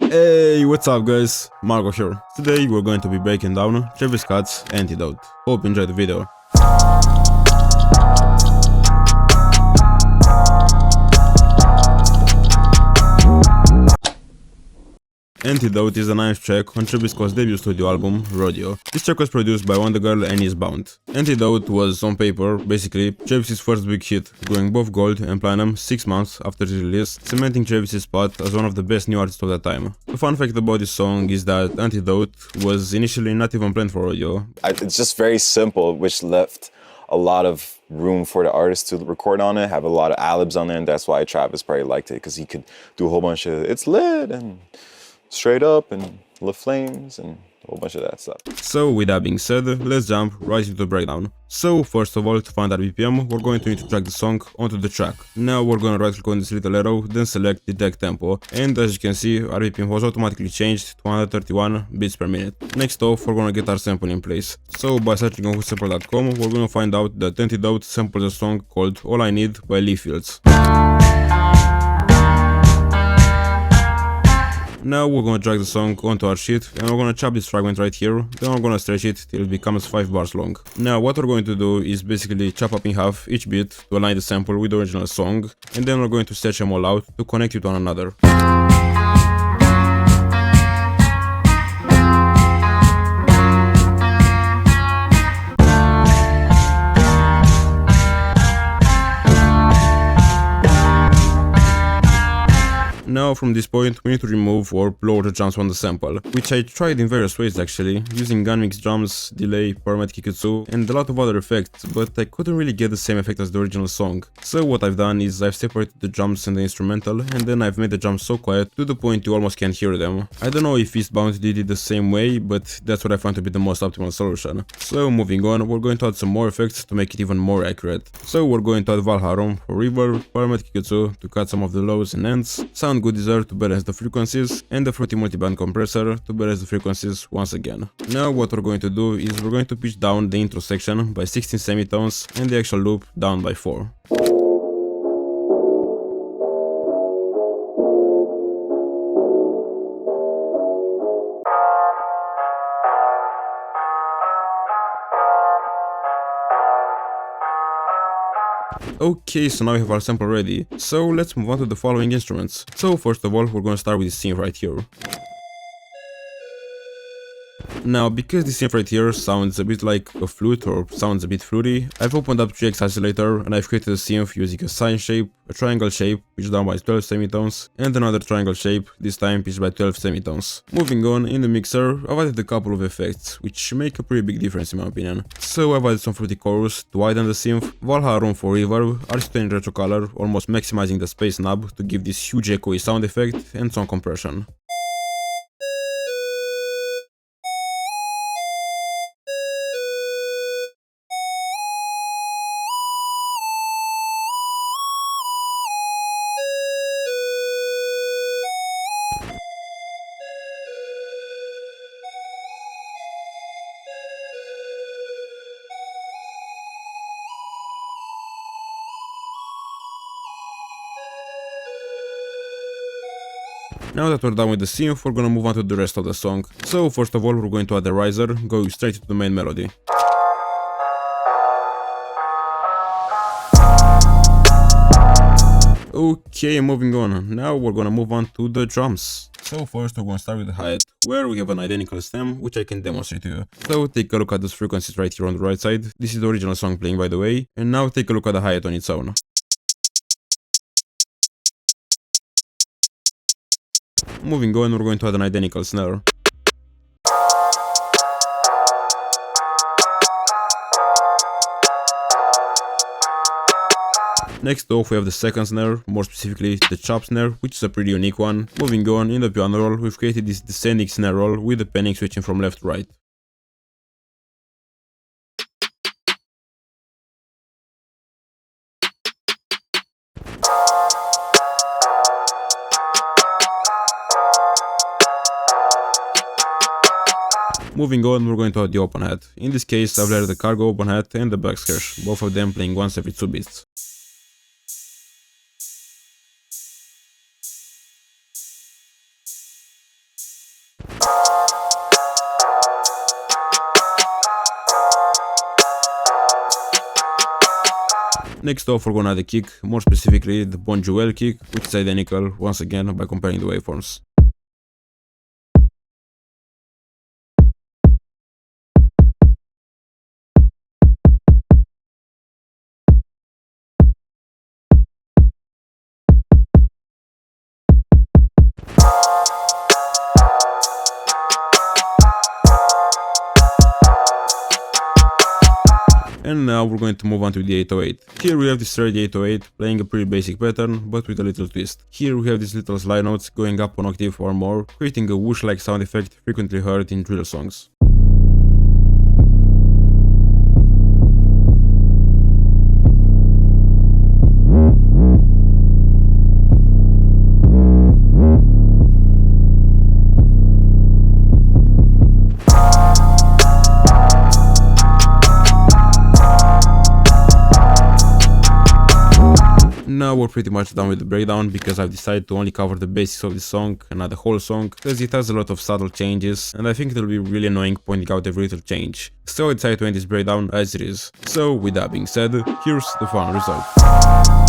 Hey, what's up guys? Marco here. Today we're going to be breaking down Travis Scott's Antidote. Hope you enjoyed the video. Antidote is the ninth track on Travis Scott's debut studio album, Rodeo. This track was produced by WondaGurl Eestbound. Antidote was, on paper, basically Travis's first big hit, going both gold and platinum 6 months after its release, cementing Travis's spot as one of the best new artists of the time. The fun fact about this song is that Antidote was initially not even planned for Rodeo. It's just very simple, which left a lot of room for the artist to record on it, have a lot of ad-libs on there, and that's why Travis probably liked it, because he could do a whole bunch of "it's lit" and "straight up" and "Le Flames" and a whole bunch of that stuff. So with that being said, let's jump right into the breakdown. So first of all, to find our BPM, we're going to need to drag the song onto the track. Now we're going to right click on this little arrow, then select detect tempo, and as you can see, our BPM was automatically changed to 131 beats per minute. Next off, we're going to get our sample in place. So by searching on whosample.com, we're going to find out that Antidote samples a song called All I Need by Leaf Fields. Now we're gonna drag the song onto our sheet and we're gonna chop this fragment right here, then we're gonna stretch it till it becomes 5 bars long. Now what we're going to do is basically chop up in half each beat to align the sample with the original song, and then we're going to stretch them all out to connect it to one another. Now from this point we need to remove or lower the drums from the sample, which I tried in various ways actually, using gun mix drums, delay, permit kikutsu, and a lot of other effects, but I couldn't really get the same effect as the original song. So what I've done is I've separated the drums and the instrumental, and then I've made the drums so quiet to the point you almost can't hear them. I don't know if Eastbound did it the same way, but that's what I found to be the most optimal solution. So moving on, we're going to add some more effects to make it even more accurate. So we're going to add Valharum for reverb, permit kikutsu to cut some of the lows and ends, sound goodizer to balance the frequencies, and the fruity multiband compressor to balance the frequencies once again. Now what we're going to do is we're going to pitch down the intro section by 16 semitones and the actual loop down by 4. Okay, so now we have our sample ready, so let's move on to the following instruments. So first of all, we're going to start with the synth right here. Now, because this synth right here sounds a bit like a flute or sounds a bit fruity, I've opened up 3x Oscillator and I've created a synth using a sine shape, a triangle shape, pitched down by 12 semitones, and another triangle shape, this time pitched by 12 semitones. Moving on, in the mixer, I've added a couple of effects, which make a pretty big difference in my opinion. So I've added some fruity chorus to widen the synth, Valharum for reverb, Aristotelian retro color, almost maximizing the space knob to give this huge echoey sound effect, and some compression. Now that we're done with the synth, we're gonna move on to the rest of the song. So first of all, we're going to add the riser, going straight into the main melody. Okay, moving on. Now we're gonna move on to the drums. So first we're gonna start with the hi-hat, where we have an identical stem, which I can demonstrate to you. So take a look at those frequencies right here on the right side. This is the original song playing, by the way. And now take a look at the hi-hat on its own. Moving on, we're going to add an identical snare. Next off, we have the second snare, more specifically the chop snare, which is a pretty unique one. Moving on, in the piano roll, we've created this descending snare roll with the panning switching from left to right. Moving on, we're going to add the open hat. In this case, I've layered the cargo open hat and the back scratch, both of them playing once every 2 beats. Next off, we're gonna add a kick, more specifically the WondaGurl kick, which is identical once again by comparing the waveforms. And now we're going to move on to the 808. Here we have this straight 808 playing a pretty basic pattern, but with a little twist. Here we have these little slide notes going up one octave or more, creating a whoosh-like sound effect frequently heard in drill songs. Now we're pretty much done with the breakdown, because I've decided to only cover the basics of the song and not the whole song, because it has a lot of subtle changes and I think it'll be really annoying pointing out every little change. So I decided to end this breakdown as it is. So with that being said, here's the final result.